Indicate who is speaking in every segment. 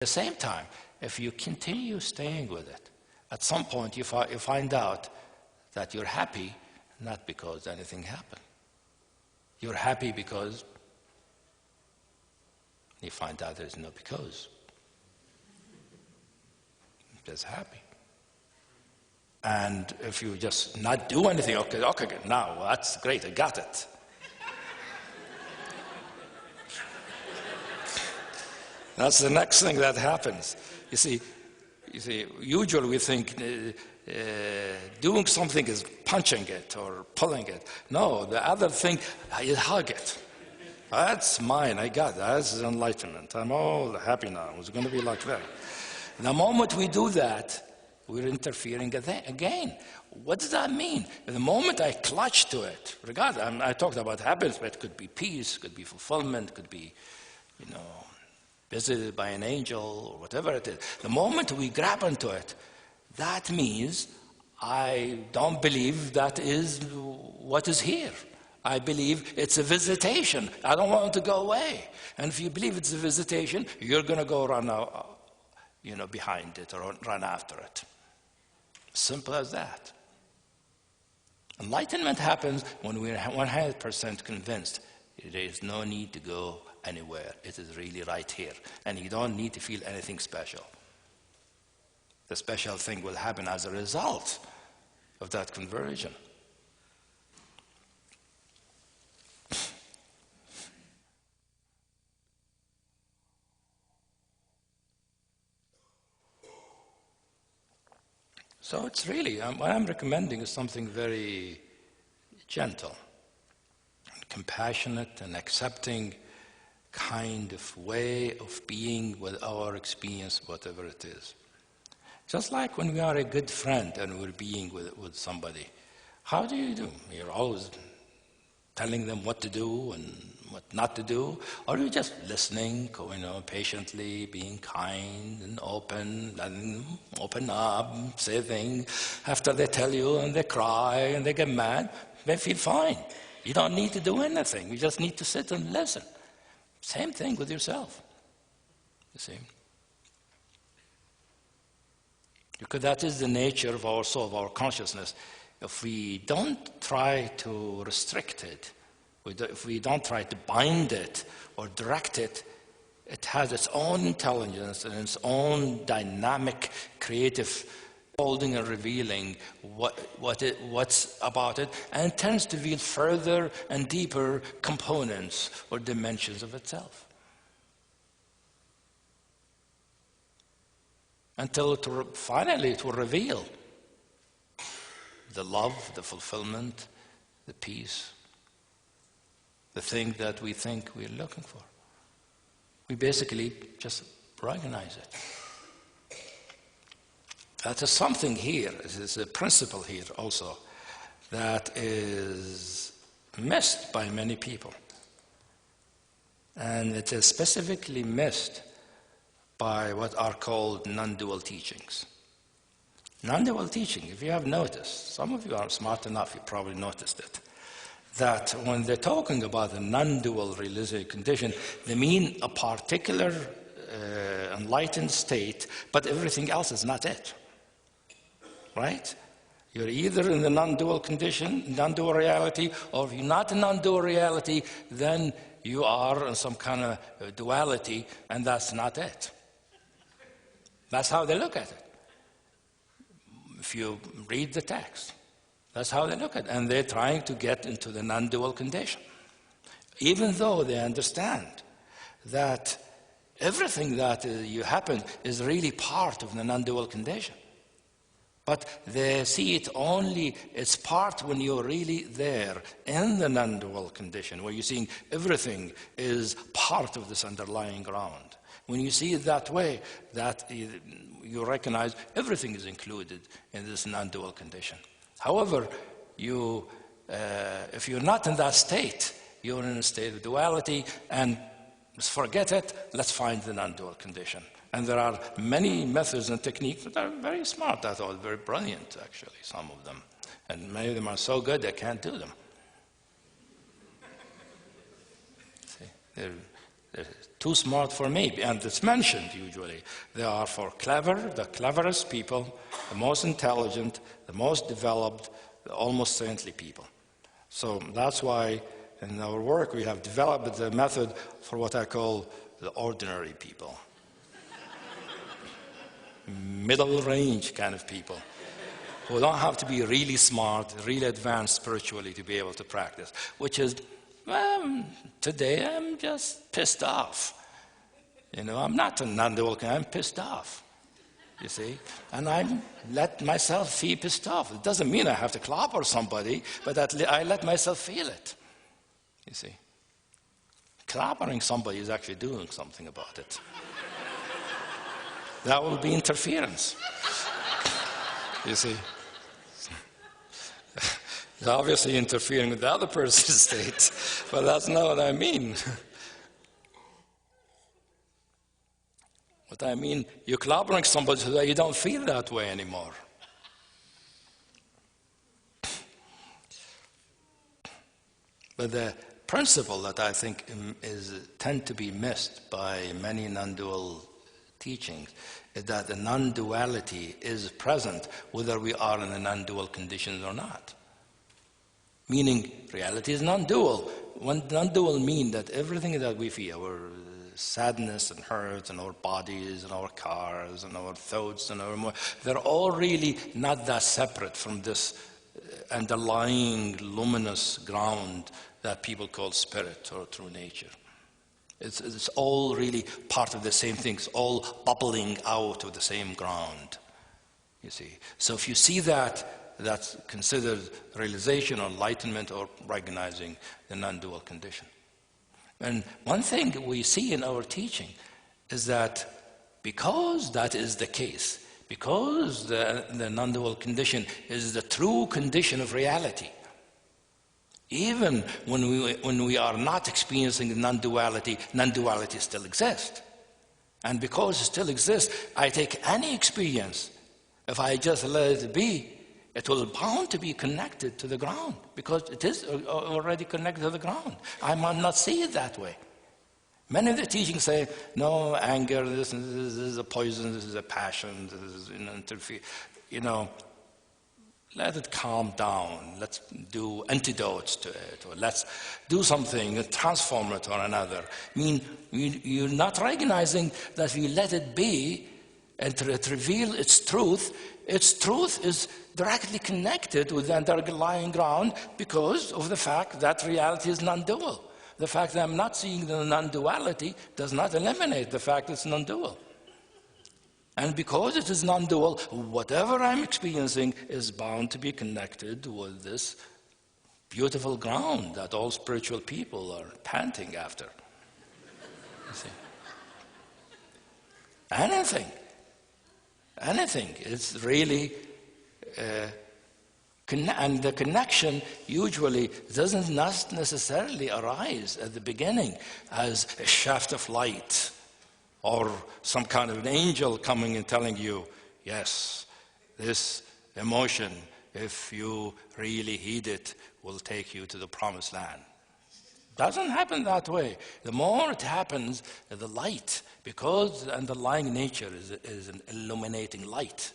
Speaker 1: At the same time, if you continue staying with it, at some point you find out that you're happy not because anything happened. You're happy because you find out there's no because. Just happy. And if you just not do anything, okay, now that's great, I got it. That's the next thing that happens. You see, usually we think doing something is punching it or pulling it. No, the other thing is hug it. That's mine, I got it. That's enlightenment. I'm all happy now. It's going to be like that. The moment we do that, we're interfering again. What does that mean? The moment I clutch to it, regardless, I talked about happiness, but it could be peace, could be fulfillment, could be, visited by an angel or whatever it is. The moment we grab onto it, that means I don't believe that is what is here. I believe it's a visitation. I don't want it to go away. And if you believe it's a visitation, you're going to go run out, behind it or run after it. Simple as that. Enlightenment happens when we're 100% convinced there is no need to go anywhere. It is really right here. And you don't need to feel anything special. The special thing will happen as a result of that conversion. So it's really, what I'm recommending is something very gentle, compassionate and accepting kind of way of being with our experience, whatever it is. Just like when we are a good friend and we're being with somebody, how do? You're always telling them what to do and what not to do, or you're just listening, patiently, being kind and open, letting them open up, say things. After they tell you and they cry and they get mad, they feel fine. You don't need to do anything. You just need to sit and listen. Same thing with yourself. You see? Because that is the nature of our soul, of our consciousness. If we don't try to restrict it, if we don't try to bind it or direct it, it has its own intelligence and its own dynamic, creative holding and revealing what's about it, and it tends to reveal further and deeper components or dimensions of itself. Until finally it will reveal the love, the fulfillment, the peace, the thing that we think we're looking for. We basically just recognize it. That is something here, is a principle here also, that is missed by many people. And it is specifically missed by what are called non-dual teachings. Non-dual teaching, if you have noticed, some of you are smart enough, you probably noticed it, that when they're talking about a non-dual realization condition, they mean a particular enlightened state, but everything else is not it. Right? You're either in the non-dual condition, non-dual reality, or if you're not in non-dual reality, then you are in some kind of duality, and that's not it. That's how they look at it. If you read the text, that's how they look at it. And they're trying to get into the non-dual condition, even though they understand that everything that you happen is really part of the non-dual condition. But they see it only, it's part when you're really there in the non-dual condition, where you're seeing everything is part of this underlying ground. When you see it that way, that you recognize everything is included in this non-dual condition. However, if you're not in that state, you're in a state of duality, and let's forget it, let's find the non-dual condition. And there are many methods and techniques that are very smart, that's all, very brilliant, actually, some of them. And many of them are so good, they can't do them. See, They're too smart for me, and it's mentioned usually. They are for the cleverest people, the most intelligent, the most developed, the almost saintly people. So that's why in our work we have developed the method for what I call the ordinary people. Middle range kind of people who don't have to be really smart, really advanced spiritually to be able to practice, which is, well, today I'm just pissed off. I'm not a non-dual, I'm pissed off, you see? And I let myself feel pissed off. It doesn't mean I have to clobber somebody, but I let myself feel it, you see? Clobbering somebody is actually doing something about it. That will be interference, you see? It's obviously interfering with the other person's state, but that's not what I mean. What I mean, you're clobbering somebody so that you don't feel that way anymore. But the principle that I think tend to be missed by many non-dual teachings is that the non-duality is present whether we are in a non-dual conditions or not. Meaning, reality is non-dual. When non-dual mean that everything that we feel, our sadness and hurt and our bodies and our cars and our thoughts and they're all really not that separate from this underlying luminous ground that people call spirit or true nature. It's all really part of the same thing. It's all bubbling out of the same ground, you see. So if you see that, that's considered realization or enlightenment or recognizing the non-dual condition. And one thing we see in our teaching is that because that is the case, because the non-dual condition is the true condition of reality, even when we are not experiencing the non-duality still exists. And because it still exists, I take any experience, if I just let it be, it will bound to be connected to the ground because it is already connected to the ground. I might not see it that way. Many of the teachings say, no, anger, this is a poison, this is a passion, this is interfere. Let it calm down. Let's do antidotes to it, or let's do something, transform it or another. I mean, you're not recognizing that we let it be and to reveal its truth. Its truth is directly connected with the underlying ground because of the fact that reality is non-dual. The fact that I'm not seeing the non-duality does not eliminate the fact it's non-dual. And because it is non-dual, whatever I'm experiencing is bound to be connected with this beautiful ground that all spiritual people are panting after. You see? Anything is really, and the connection usually doesn't necessarily arise at the beginning as a shaft of light or some kind of an angel coming and telling you, yes, this emotion, if you really heed it, will take you to the promised land. Doesn't happen that way. The more it happens, the light, because the underlying nature is an illuminating light.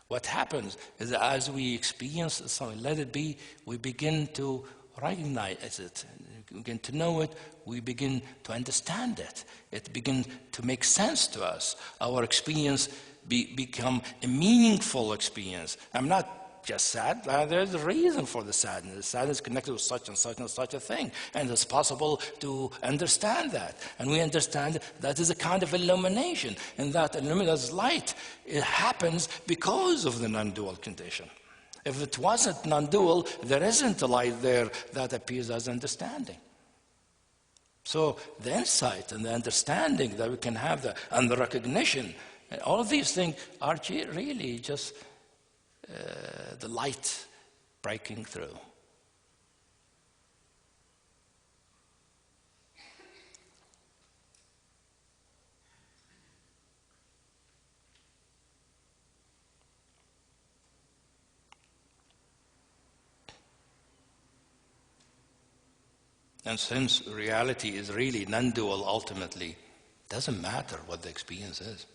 Speaker 1: What happens is that as we experience something, let it be, we begin to recognize it, we begin to know it, we begin to understand it. It begins to make sense to us. Our experience become a meaningful experience. I'm not just sad. There's a reason for the sadness. The sadness is connected with such and such and such a thing. And it's possible to understand that. And we understand that is a kind of illumination. And that illuminates light, it happens because of the non-dual condition. If it wasn't non-dual, there isn't a light there that appears as understanding. So the insight and the understanding that we can have, and the recognition, all of these things are really just the light breaking through. And since reality is really non-dual ultimately, doesn't matter what the experience is.